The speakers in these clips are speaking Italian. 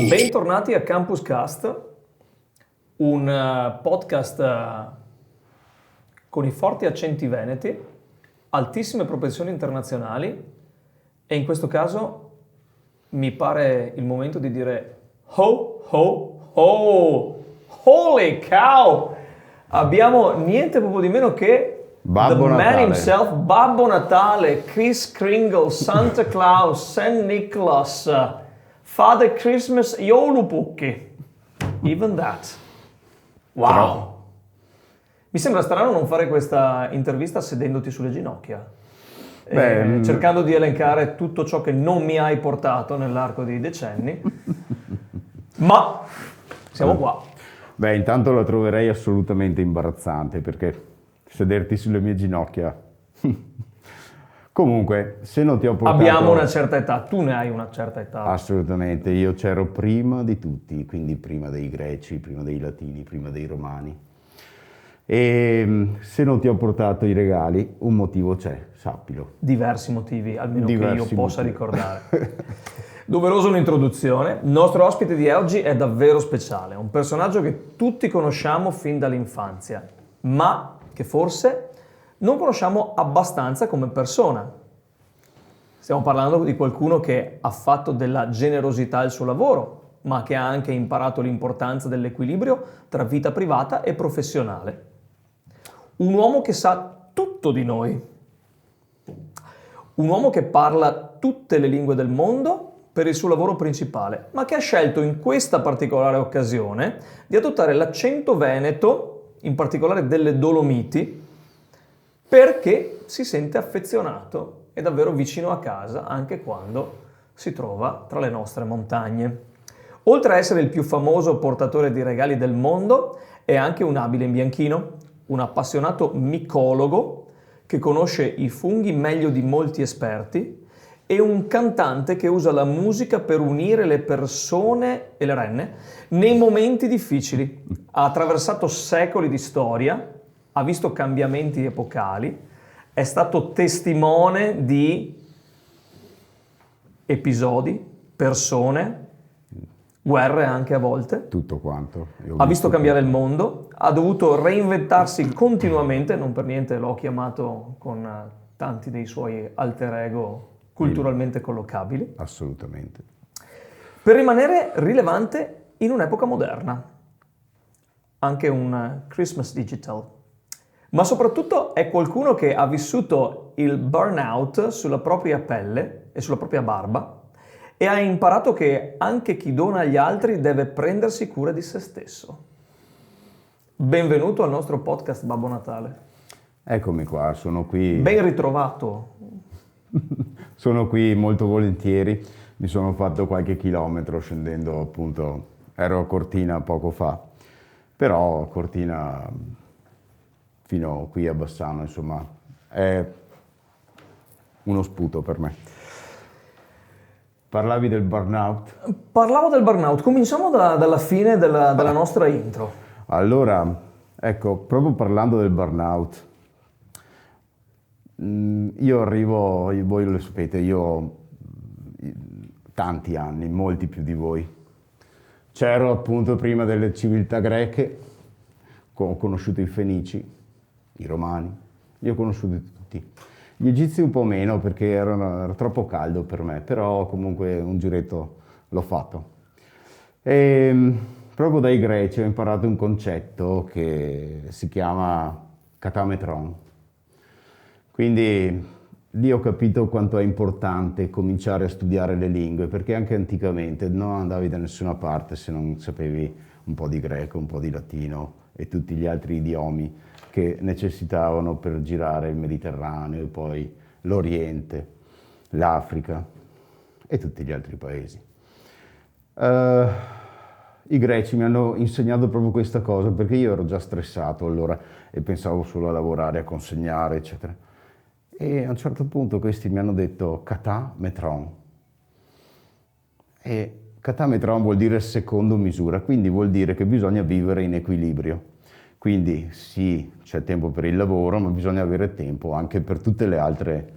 Bentornati a Campus Cast, un podcast con i forti accenti veneti, altissime propensioni internazionali e in questo caso mi pare il momento di dire ho ho ho, holy cow! Abbiamo niente proprio di meno che Babbo the Natale. man himself, Babbo Natale, Kris Kringle, Santa Claus, Saint Nicholas, Father Christmas, Joulupukki. Even that. Wow. Mi sembra strano non fare questa intervista sedendoti sulle ginocchia. Cercando di elencare tutto ciò che non mi hai portato nell'arco dei decenni. Ma siamo qua. Beh, intanto la troverei assolutamente imbarazzante perché sederti sulle mie ginocchia. Comunque, se non ti ho portato... Abbiamo una certa età, tu ne hai una certa età. Assolutamente, io c'ero prima di tutti, quindi prima dei greci, prima dei latini, prima dei romani. E se non ti ho portato i regali, un motivo c'è, sappilo. Diversi motivi, almeno Diversi che io possa motivi. ricordare. Doverosa un'introduzione. Il nostro ospite di oggi è davvero speciale, un personaggio che tutti conosciamo fin dall'infanzia, ma che forse non conosciamo abbastanza come persona. Stiamo parlando di qualcuno che ha fatto della generosità il suo lavoro, ma che ha anche imparato l'importanza dell'equilibrio tra vita privata e professionale. Un uomo che sa tutto di noi. Un uomo che parla tutte le lingue del mondo per il suo lavoro principale, ma che ha scelto in questa particolare occasione di adottare l'accento veneto, in particolare delle Dolomiti, perché si sente affezionato e davvero vicino a casa anche quando si trova tra le nostre montagne. Oltre a essere il più famoso portatore di regali del mondo, è anche un abile imbianchino, un appassionato micologo che conosce i funghi meglio di molti esperti e un cantante che usa la musica per unire le persone e le renne nei momenti difficili. Ha attraversato secoli di storia, ha visto cambiamenti epocali, è stato testimone di episodi, persone, guerre anche a volte. Tutto quanto. Ha visto cambiare il mondo, ha dovuto reinventarsi continuamente, non per niente l'ho chiamato con tanti dei suoi alter ego culturalmente collocabili, Assolutamente. per rimanere rilevante in un'epoca moderna. Anche un Christmas digital. Ma soprattutto è qualcuno che ha vissuto il burnout sulla propria pelle e sulla propria barba e ha imparato che anche chi dona agli altri deve prendersi cura di se stesso. Benvenuto al nostro podcast Babbo Natale. Eccomi qua, sono qui. Ben ritrovato. Sono qui molto volentieri, mi sono fatto qualche chilometro scendendo appunto, ero a Cortina poco fa, però Cortina fino qui a Bassano insomma è uno sputo per me. Parlavi del burnout? Parlavo del burnout, cominciamo dalla fine della nostra intro. Allora, ecco, proprio parlando del burnout, io arrivo, voi lo sapete, io ho tanti anni, molti più di voi. C'ero appunto prima delle civiltà greche, ho conosciuto i Fenici, i Romani, li ho conosciuti tutti. Gli Egizi un po' meno perché era troppo caldo per me, però comunque un giretto l'ho fatto. E proprio dai Greci ho imparato un concetto che si chiama katametron. Quindi lì ho capito quanto è importante cominciare a studiare le lingue, perché anche anticamente non andavi da nessuna parte se non sapevi un po' di greco, un po' di latino e tutti gli altri idiomi che necessitavano per girare il Mediterraneo, e poi l'Oriente, l'Africa e tutti gli altri paesi. I greci mi hanno insegnato proprio questa cosa, perché io ero già stressato allora e pensavo solo a lavorare, a consegnare, eccetera. E a un certo punto questi mi hanno detto kata metron. E kata metron vuol dire secondo misura, quindi vuol dire che bisogna vivere in equilibrio. Quindi sì, c'è tempo per il lavoro, ma bisogna avere tempo anche per tutte le altre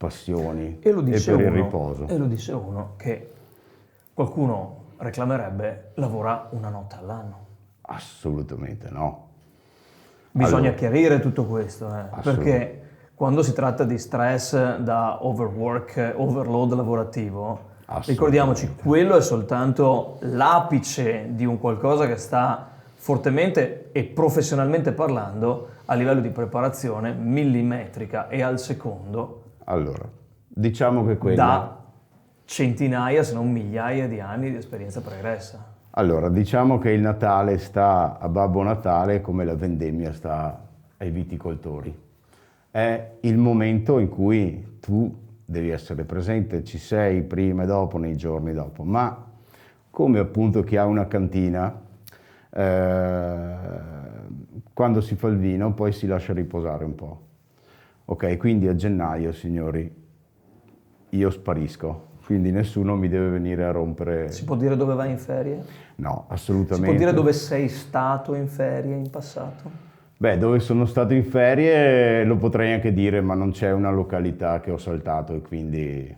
passioni E lo dice per il uno, riposo. e lo dice uno che qualcuno reclamerebbe lavora una notte all'anno. Assolutamente no. Bisogna Allora, chiarire tutto questo, assolutamente. perché quando si tratta di stress da overwork, overload lavorativo, ricordiamoci, Assolutamente. quello è soltanto l'apice di un qualcosa che sta fortemente e professionalmente parlando a livello di preparazione millimetrica e al secondo Allora, diciamo che da centinaia se non migliaia di anni di esperienza pregressa. Allora, diciamo che il Natale sta a Babbo Natale come la vendemmia sta ai viticoltori. È il momento in cui tu devi essere presente, ci sei prima e dopo, nei giorni dopo, ma come appunto chi ha una cantina, quando si fa il vino poi si lascia riposare un po'. Ok, quindi a gennaio, signori, io sparisco, quindi nessuno mi deve venire a rompere. Si può dire dove vai in ferie? No, Si assolutamente. può dire dove sei stato in ferie in passato? Beh, dove sono stato in ferie lo potrei anche dire, ma non c'è una località che ho saltato e quindi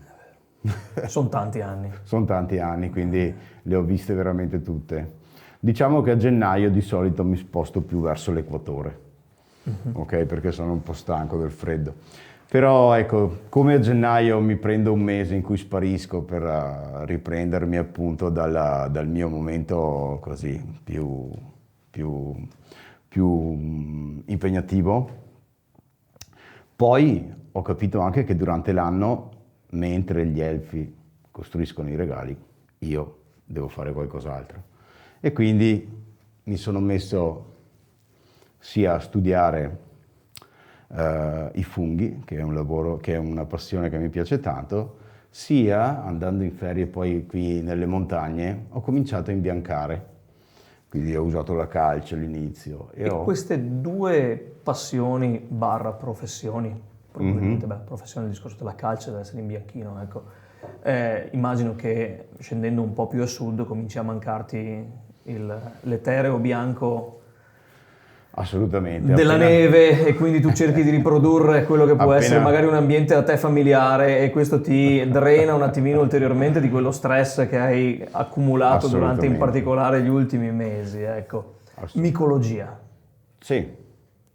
Sono tanti anni. sono tanti anni, quindi le ho viste veramente tutte. Diciamo che a gennaio di solito mi sposto più verso l'equatore, ok? Perché sono un po' stanco del freddo. Però ecco, come a gennaio mi prendo un mese in cui sparisco per riprendermi appunto dal mio momento così più impegnativo. Poi ho capito anche che durante l'anno, mentre gli elfi costruiscono i regali, io devo fare qualcos'altro. E quindi mi sono messo sia a studiare i funghi, che è un lavoro, che è una passione che mi piace tanto, sia andando in ferie poi qui nelle montagne, ho cominciato a imbiancare. Quindi ho usato la calce all'inizio. E queste due passioni barra professioni, probabilmente, professione, il discorso della calce deve essere in bianchino, ecco. Immagino che scendendo un po' più a sud cominci a mancarti l'etereo bianco Assolutamente. della neve e quindi tu cerchi di riprodurre quello che può essere magari un ambiente a te familiare e questo ti drena un attimino ulteriormente di quello stress che hai accumulato durante in particolare gli ultimi mesi, ecco. Micologia. Sì.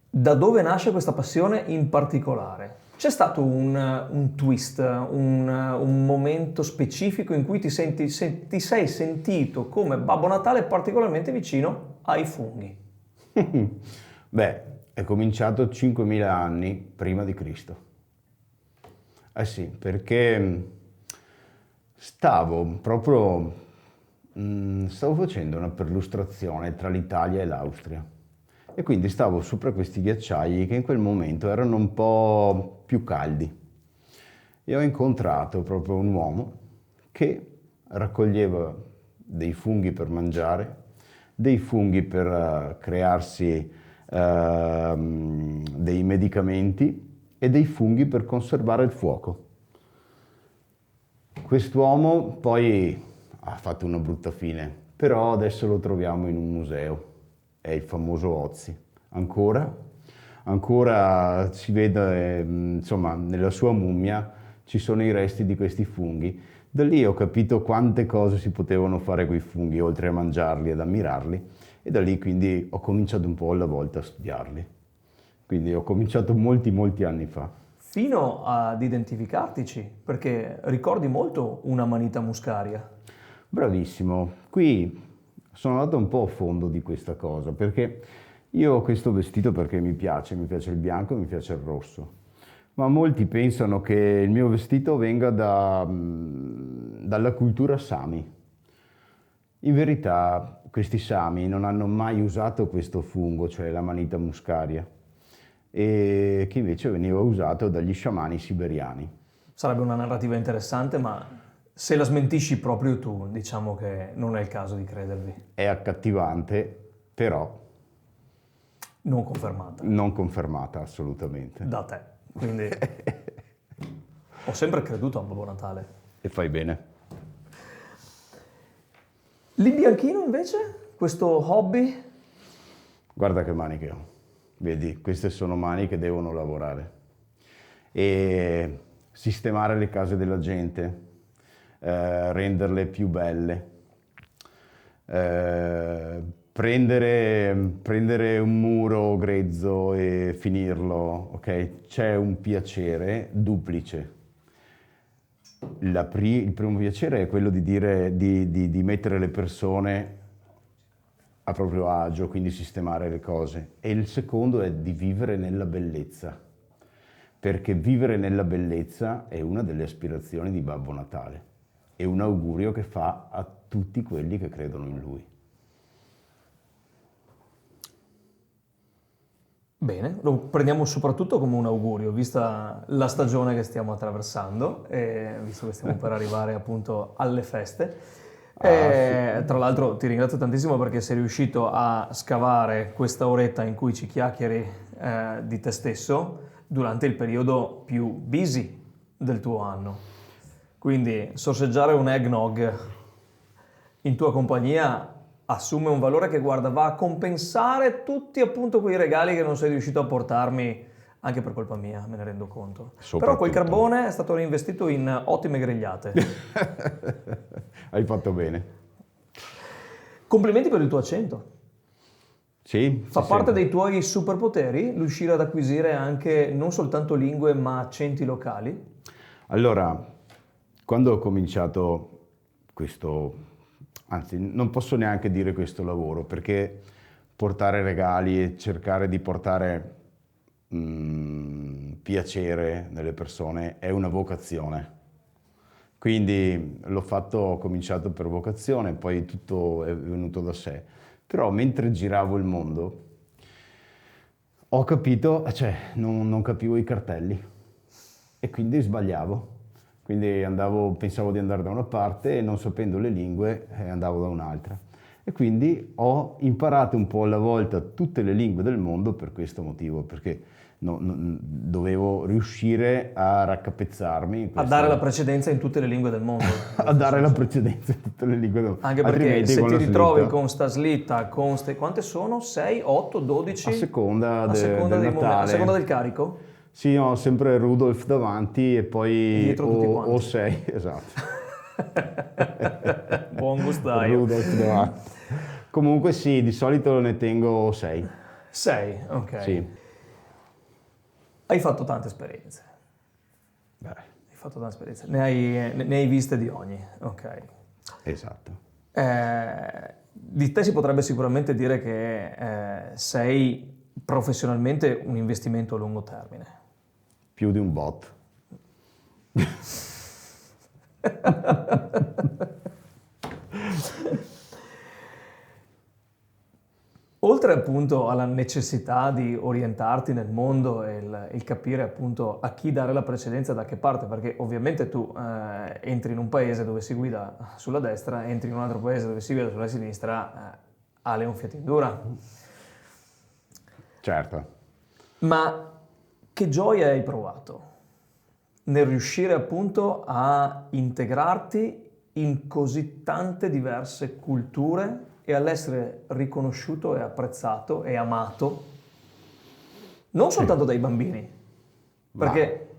Da dove nasce questa passione in particolare? C'è stato un twist, un momento specifico in cui ti sei sentito come Babbo Natale particolarmente vicino ai funghi? Beh, è cominciato 5.000 anni prima di Cristo. Eh sì, perché stavo facendo una perlustrazione tra l'Italia e l'Austria e quindi stavo sopra questi ghiacciai che in quel momento erano un po' più caldi e ho incontrato proprio un uomo che raccoglieva dei funghi per mangiare, dei funghi per crearsi dei medicamenti e dei funghi per conservare il fuoco. Quest'uomo poi ha fatto una brutta fine, però adesso lo troviamo in un museo, è il famoso Ozzi. Ancora si vede, insomma, nella sua mummia ci sono i resti di questi funghi. Da lì ho capito quante cose si potevano fare con i funghi, oltre a mangiarli ed ammirarli, e da lì quindi ho cominciato un po' alla volta a studiarli. Quindi ho cominciato molti anni fa. Fino ad identificartici, perché ricordi molto una manita muscaria. Bravissimo. Qui sono andato un po' a fondo di questa cosa, perché io ho questo vestito perché mi piace il bianco e mi piace il rosso. Ma molti pensano che il mio vestito venga dalla cultura Sami. In verità questi Sami non hanno mai usato questo fungo, cioè la manita muscaria, e che invece veniva usato dagli sciamani siberiani. Sarebbe una narrativa interessante, ma se la smentisci proprio tu, diciamo che non è il caso di credervi. È accattivante, però Non confermata. non confermata assolutamente. Da te. Quindi ho sempre creduto a Babbo Natale. E fai bene. L'imbianchino invece? Questo hobby? Guarda che mani che ho. Vedi, queste sono mani che devono lavorare. E sistemare le case della gente, renderle più belle, prendere un muro grezzo e finirlo, ok? C'è un piacere duplice. Il primo piacere è quello di dire, di mettere le persone a proprio agio, quindi sistemare le cose. E il secondo è di vivere nella bellezza, perché vivere nella bellezza è una delle aspirazioni di Babbo Natale, è un augurio che fa a tutti quelli che credono in lui. Bene, lo prendiamo soprattutto come un augurio, vista la stagione che stiamo attraversando e visto che stiamo per arrivare appunto alle feste. Tra l'altro ti ringrazio tantissimo perché sei riuscito a scavare questa oretta in cui ci chiacchieri di te stesso durante il periodo più busy del tuo anno. Quindi sorseggiare un eggnog in tua compagnia assume un valore che, guarda, va a compensare tutti appunto quei regali che non sei riuscito a portarmi, anche per colpa mia, me ne rendo conto. Però quel carbone è stato reinvestito in ottime grigliate. Hai fatto bene. Complimenti per il tuo accento. Sì. Fa parte dei tuoi superpoteri riuscire ad acquisire anche non soltanto lingue ma accenti locali? Allora, quando ho cominciato questo, anzi non posso neanche dire questo lavoro, perché portare regali e cercare di portare piacere nelle persone è una vocazione. Quindi ho cominciato per vocazione, poi tutto è venuto da sé. Però mentre giravo il mondo ho capito, non capivo i cartelli e quindi sbagliavo. Quindi pensavo di andare da una parte e non sapendo le lingue andavo da un'altra. E quindi ho imparato un po' alla volta tutte le lingue del mondo per questo motivo, perché dovevo riuscire a raccapezzarmi. A dare la precedenza in tutte le lingue del mondo. A dare la precedenza in tutte le lingue del mondo. Anche perché se ti ritrovi con sta slitta, quante sono? 6, 8, 12? A seconda del carico? Sì, ho sempre Rudolf davanti e poi o 6, esatto. Buon gustaio. Rudolf davanti. Comunque sì, di solito ne tengo 6. 6, ok. Sì. Hai fatto tante esperienze. Beh. Hai fatto tante esperienze. Ne hai viste di ogni, ok. Esatto. Di te si potrebbe sicuramente dire che sei professionalmente un investimento a lungo termine. Più di un bot. Oltre appunto alla necessità di orientarti nel mondo e il capire appunto a chi dare la precedenza da che parte, perché ovviamente tu entri in un paese dove si guida sulla destra, entri in un altro paese dove si guida sulla sinistra, Ale un fiato in dura. Certo. Ma che gioia hai provato nel riuscire appunto a integrarti in così tante diverse culture e all'essere riconosciuto e apprezzato e amato non soltanto dai bambini, perché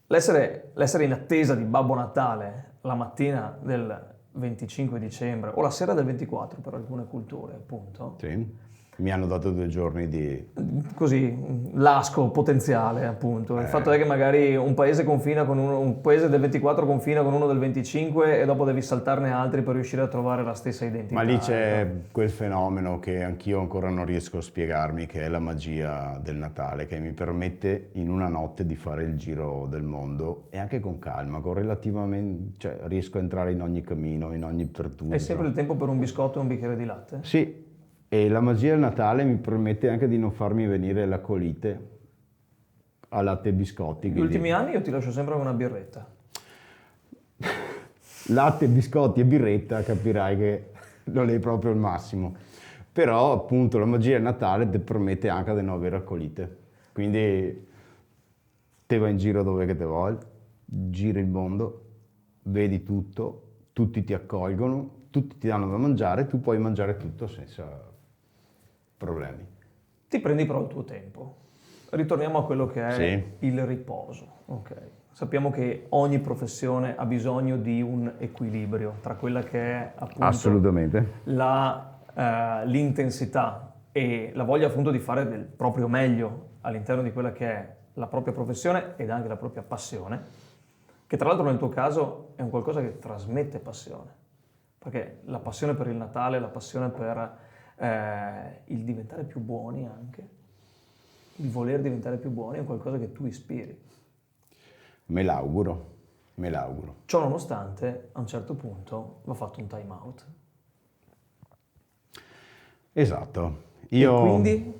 l'essere in attesa di Babbo Natale la mattina del 25 dicembre o la sera del 24 per alcune culture, appunto. Sì. Mi hanno dato 2 giorni di... Così, l'asco potenziale, appunto. Il fatto è che magari un paese confina con un paese del 24 confina con uno del 25 e dopo devi saltarne altri per riuscire a trovare la stessa identità. Ma lì c'è quel fenomeno che anch'io ancora non riesco a spiegarmi, che è la magia del Natale, che mi permette in una notte di fare il giro del mondo e anche con calma, con relativamente... riesco a entrare in ogni cammino, in ogni pertugio. Hai sempre il tempo per un biscotto e un bicchiere di latte? Sì. E la magia del Natale mi permette anche di non farmi venire la colite a latte e biscotti. Negli ultimi anni io ti lascio sempre una birretta. Latte, biscotti e birretta, capirai che non è proprio il massimo. Però appunto la magia del Natale ti permette anche di non avere la colite. Quindi te vai in giro dove che te vuoi, giri il mondo, vedi tutto, tutti ti accolgono, tutti ti danno da mangiare, tu puoi mangiare tutto senza problemi. Ti prendi però il tuo tempo. Ritorniamo a quello che è Sì. il riposo. Ok. sappiamo che ogni professione ha bisogno di un equilibrio tra quella che è appunto Assolutamente. l'intensità e la voglia appunto di fare del proprio meglio all'interno di quella che è la propria professione ed anche la propria passione, che tra l'altro nel tuo caso è un qualcosa che trasmette passione, perché la passione per il Natale, la passione per il diventare più buoni anche, il voler diventare più buoni è qualcosa che tu ispiri. Me l'auguro, me l'auguro. Ciò nonostante, a un certo punto va fatto un time out. Esatto. E quindi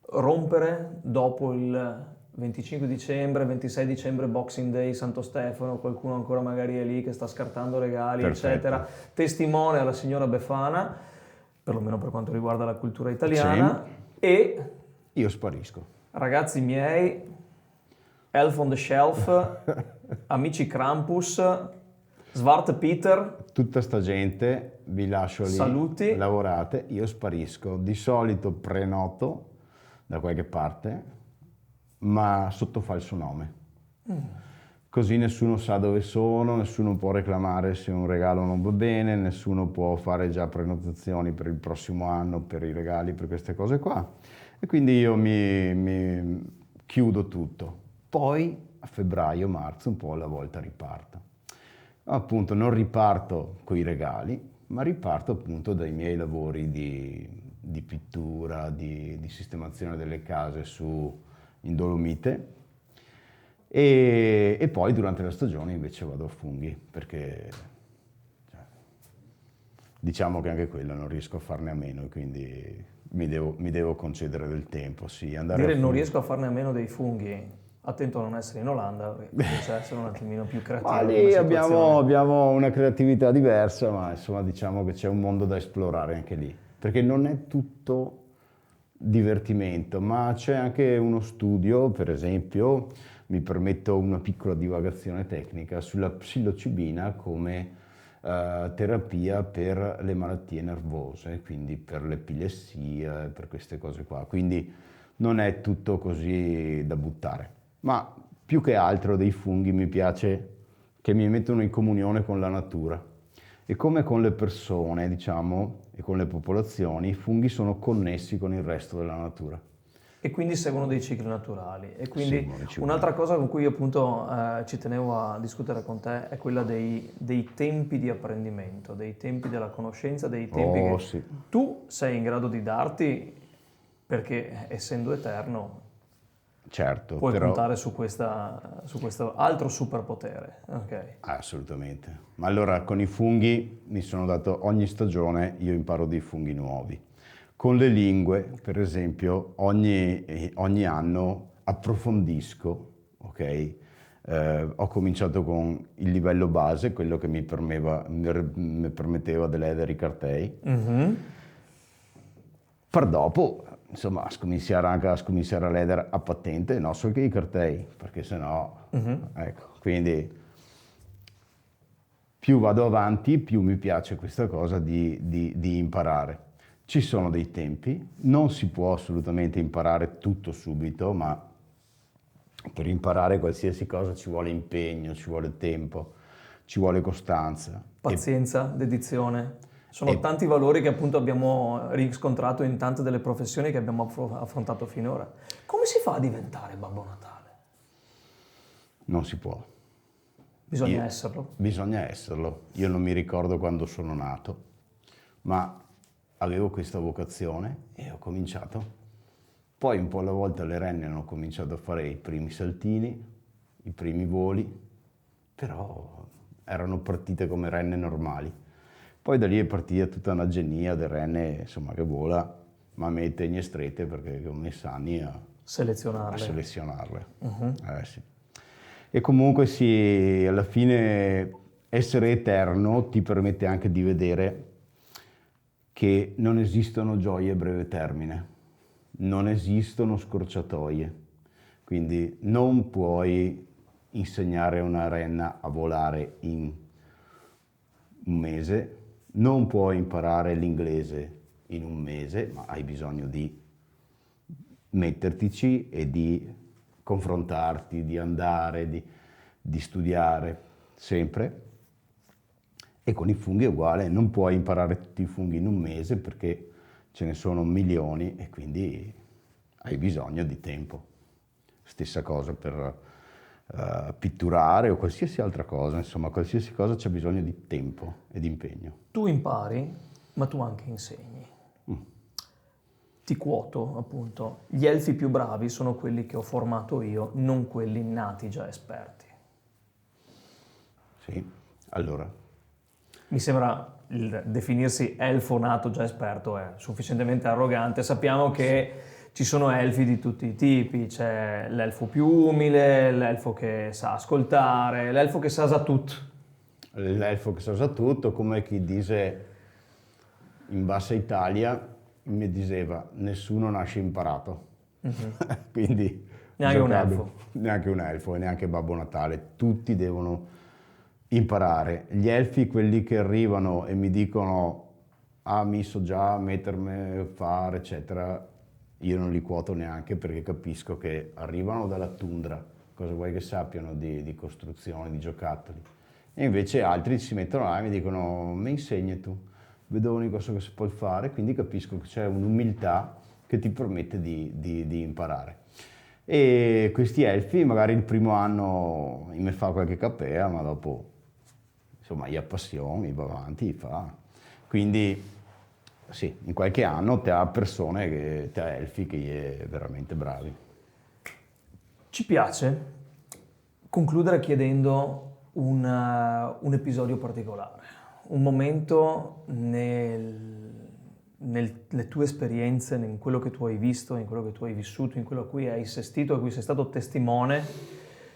rompere dopo il 25 dicembre, 26 dicembre, Boxing Day, Santo Stefano, qualcuno ancora magari è lì che sta scartando regali, Perfetto. eccetera. Testimone alla signora Befana, perlomeno per quanto riguarda la cultura italiana. Sì. E Io sparisco. ragazzi miei, Elf on the Shelf, amici Krampus, Svart Peter, Tutta sta gente vi lascio lì, saluti. lavorate, io sparisco. Di solito prenoto da qualche parte, ma sotto falso nome. Così nessuno sa dove sono, nessuno può reclamare se un regalo non va bene, nessuno può fare già prenotazioni per il prossimo anno, per i regali, per queste cose qua. E quindi io mi chiudo tutto. Poi a febbraio, marzo, un po' alla volta riparto. Appunto non riparto coi regali, ma riparto appunto dai miei lavori di pittura, di sistemazione delle case in Dolomite e poi durante la stagione invece vado a funghi perché diciamo che anche quello non riesco a farne a meno e quindi mi devo concedere del tempo. Sì, andare Dire a non funghi. riesco a farne a meno dei funghi, attento a non essere in Olanda, perché c'è essere un attimino più creativo. Ma come lì situazione. abbiamo una creatività diversa, ma insomma diciamo che c'è un mondo da esplorare anche lì, perché non è tutto divertimento, ma c'è anche uno studio, per esempio, mi permetto una piccola divagazione tecnica sulla psilocibina come terapia per le malattie nervose, quindi per l'epilessia e per queste cose qua. Quindi non è tutto così da buttare, ma più che altro dei funghi mi piace che mi mettono in comunione con la natura. E come con le persone, diciamo, e con le popolazioni, i funghi sono connessi con il resto della natura. E quindi seguono dei cicli naturali. E quindi Seguono i cicli. un'altra cosa con cui io appunto ci tenevo a discutere con te è quella dei tempi di apprendimento, dei tempi della conoscenza, dei tempi che Sì. tu sei in grado di darti perché essendo eterno Certo, puoi però contare su questo altro superpotere. Ok. assolutamente. Ma allora con i funghi mi sono dato ogni stagione, io imparo dei funghi nuovi. Con le lingue, per esempio, ogni anno approfondisco, ok? Ho cominciato con il livello base, quello che mi permetteva di leggere i cartei. Per dopo, insomma, scominciare anche a leggere a patente, non solo che i cartei, perché sennò, ecco, quindi più vado avanti, più mi piace questa cosa di imparare. Ci sono dei tempi, non si può assolutamente imparare tutto subito, ma per imparare qualsiasi cosa ci vuole impegno, ci vuole tempo, ci vuole costanza. Pazienza, dedizione. Sono tanti valori che appunto abbiamo riscontrato in tante delle professioni che abbiamo affrontato finora. Come si fa a diventare Babbo Natale? Non si può. Bisogna esserlo. Bisogna esserlo. Io non mi ricordo quando sono nato, ma avevo questa vocazione e ho cominciato. Poi un po' alla volta le renne hanno cominciato a fare i primi saltini, i primi voli, però erano partite come renne normali. Poi da lì è partita tutta una genia di renne, insomma, che vola, ma mette in strette perché ho messo anni a selezionarle. Sì. E comunque sì, alla fine essere eterno ti permette anche di vedere che non esistono gioie a breve termine, non esistono scorciatoie, quindi non puoi insegnare a una renna a volare in un mese, non puoi imparare l'inglese in un mese, ma hai bisogno di mettertici e di confrontarti, di andare, di studiare, sempre. E con i funghi è uguale, non puoi imparare tutti i funghi in un mese perché ce ne sono milioni e quindi hai bisogno di tempo. Stessa cosa per pitturare o qualsiasi altra cosa, insomma, qualsiasi cosa c'è bisogno di tempo e di impegno. Tu impari, ma tu anche insegni. Ti quoto, appunto, gli elfi più bravi sono quelli che ho formato io, non quelli nati già esperti. Sì, allora. Mi sembra il definirsi elfo nato già esperto è sufficientemente arrogante. Sappiamo che ci sono elfi di tutti i tipi, c'è l'elfo più umile, l'elfo che sa ascoltare, l'elfo che sa tutto. L'elfo che sa tutto, come chi dice in Bassa Italia, mi diceva nessuno nasce imparato. Quindi Neanche un elfo. Neanche un elfo e neanche Babbo Natale, tutti devono imparare. Gli elfi, quelli che arrivano e mi dicono mi so già mettermi a fare, eccetera, io non li quoto neanche perché capisco che arrivano dalla tundra, cosa vuoi che sappiano di costruzione, di giocattoli. E invece altri si mettono là e mi dicono mi insegni tu, vedo l'unica cosa che si può fare, quindi capisco che c'è un'umiltà che ti permette di imparare. E questi elfi magari il primo anno mi fa qualche capea, ma dopo insomma gli appassioni, va avanti, fa. Quindi sì, in qualche anno te ha persone, te ha elfi che è veramente bravi. Ci piace concludere chiedendo un episodio particolare, un momento nelle tue esperienze, in quello che tu hai visto, in quello che tu hai vissuto, in quello a cui hai assistito, a cui sei stato testimone,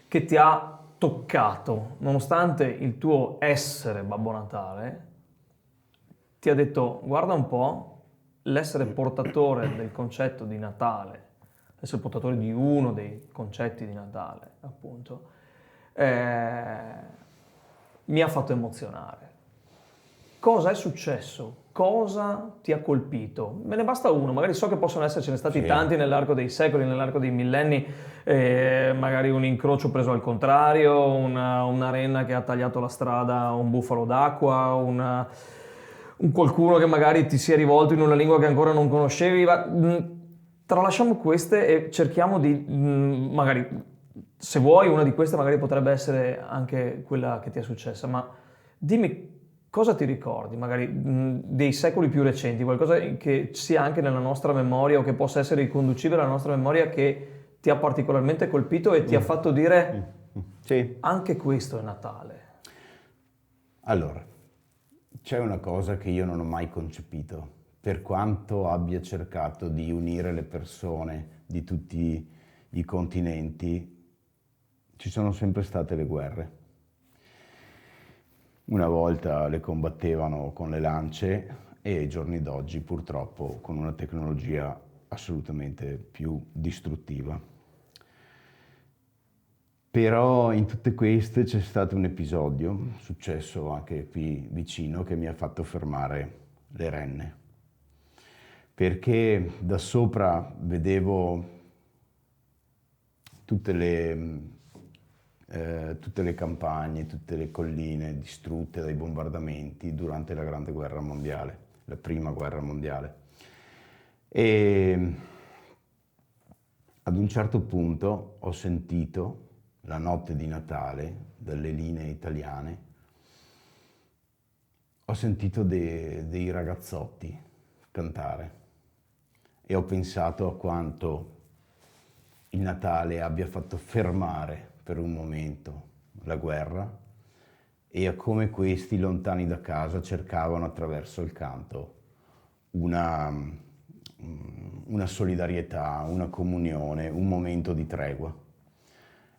che ti ha toccato, nonostante il tuo essere Babbo Natale, ti ha detto guarda un po', l'essere portatore del concetto di Natale, essere portatore di uno dei concetti di Natale, appunto, mi ha fatto emozionare. Cosa è successo? Cosa ti ha colpito? Me ne basta uno, magari so che possono essercene stati tanti nell'arco dei secoli, nell'arco dei millenni, magari un incrocio preso al contrario, una renna che ha tagliato la strada a un bufalo d'acqua, un qualcuno che magari ti si è rivolto in una lingua che ancora non conoscevi. Tralasciamo queste e cerchiamo di, magari, se vuoi, una di queste magari potrebbe essere anche quella che ti è successa, ma dimmi cosa ti ricordi, magari dei secoli più recenti, qualcosa che sia anche nella nostra memoria o che possa essere riconducibile alla nostra memoria che ti ha particolarmente colpito e ti ha fatto dire sì, anche questo è Natale. Allora, c'è una cosa che io non ho mai concepito, per quanto abbia cercato di unire le persone di tutti i continenti, ci sono sempre state le guerre. Una volta le combattevano con le lance e ai giorni d'oggi purtroppo con una tecnologia assolutamente più distruttiva. Però in tutte queste c'è stato un episodio, successo anche qui vicino, che mi ha fatto fermare le renne. Perché da sopra vedevo tutte le campagne, tutte le colline distrutte dai bombardamenti durante la Grande Guerra Mondiale, la Prima Guerra Mondiale. E ad un certo punto ho sentito, la notte di Natale, dalle linee italiane, ho sentito dei ragazzotti cantare e ho pensato a quanto il Natale abbia fatto fermare per un momento la guerra e a come questi lontani da casa cercavano attraverso il canto una solidarietà, una comunione, un momento di tregua.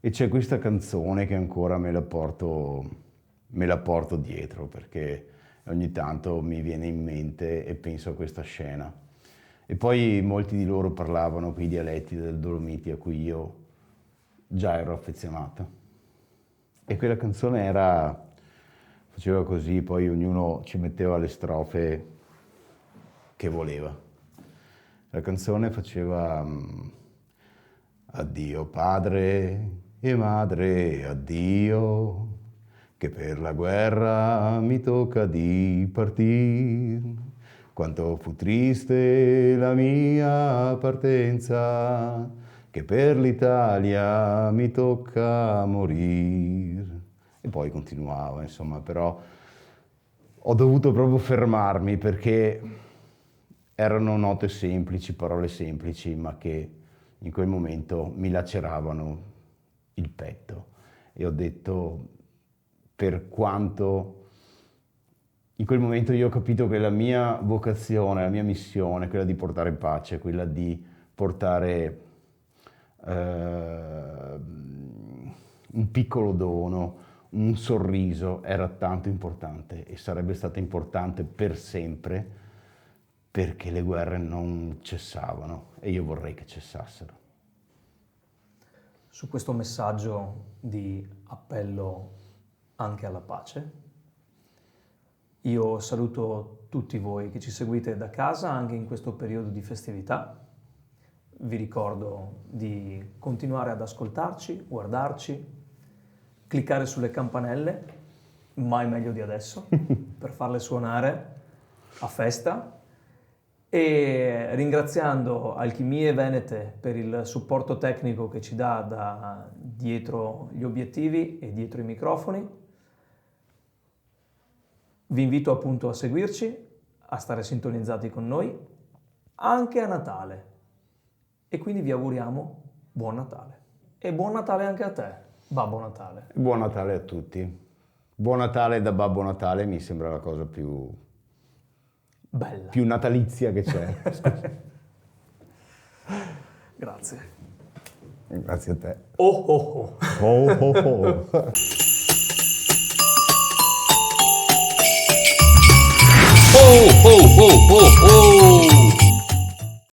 E c'è questa canzone che ancora me la porto dietro perché ogni tanto mi viene in mente e penso a questa scena. E poi molti di loro parlavano quei dialetti del Dolomiti a cui io già ero affezionato. E quella canzone faceva così, poi ognuno ci metteva le strofe che voleva. La canzone faceva Addio padre e madre, addio, che per la guerra mi tocca di partir. Quanto fu triste la mia partenza, che per l'Italia mi tocca morir. E poi continuava, insomma, però ho dovuto proprio fermarmi perché erano note semplici, parole semplici, ma che in quel momento mi laceravano il petto. E ho detto, per quanto in quel momento io ho capito che la mia vocazione, la mia missione, quella di portare pace, quella di portare un piccolo dono, un sorriso, era tanto importante e sarebbe stata importante per sempre, perché le guerre non cessavano e io vorrei che cessassero. Su questo messaggio di appello anche alla pace, io saluto tutti voi che ci seguite da casa anche in questo periodo di festività. Vi ricordo di continuare ad ascoltarci, guardarci, cliccare sulle campanelle, mai meglio di adesso, per farle suonare a festa. E ringraziando Alchimie Venete per il supporto tecnico che ci dà da dietro gli obiettivi e dietro i microfoni, vi invito appunto a seguirci, a stare sintonizzati con noi, anche a Natale. E quindi vi auguriamo buon Natale. E buon Natale anche a te, Babbo Natale. Buon Natale a tutti. Buon Natale da Babbo Natale mi sembra la cosa più Bella. più natalizia che c'è. Grazie. Grazie a te. Oh oh oh. Oh, oh, oh. Ho, ho, ho, ho, ho.